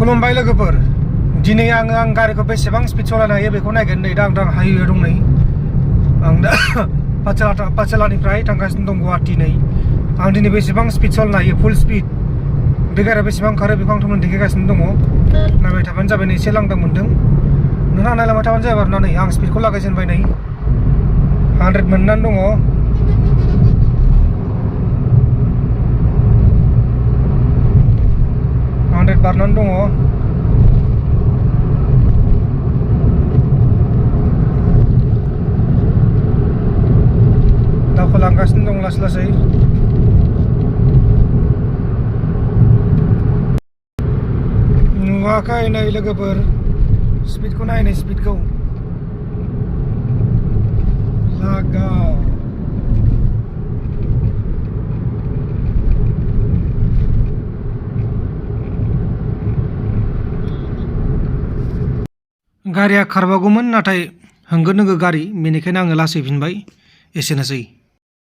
खुलुमबाय लोगोफोर दिनै आं गारिखौ बेसेबां स्पिड सालायनो हायो बेखौ नायगोन। नै दा आं हाइवे दं। नै आं दा पाठशालानिफ्राय थांगासिनो दं गुवाहाटि। नै आं दिनै बेसेबां स्पिड सालायनो हायो फुल स्पिड बे गारिया बेसेबां खारो बेखौ आं नोंथांमोनो देखायगासिनो दङ। नायबाय थाबानो जाबाय। नै एसे लांदां मोनदों नोंथाङा नायलांबाय थाबानो जाबाय आरोना। नै आं स्पिडखौ लागायजेनबाय। नै 100 मोननानै दङ। बारनानै दङ। दावखोलांगासिनो दं लासै लासै। नुवाखै नै लोगोफोर स्पिडखौ नायनाय स्पिडखौ लागाव। गारिया खारबागौमोन नाथाय होंगो दोंगो गारि बेनिखायनो आङो लासै फिनबाय। एसेनोसै।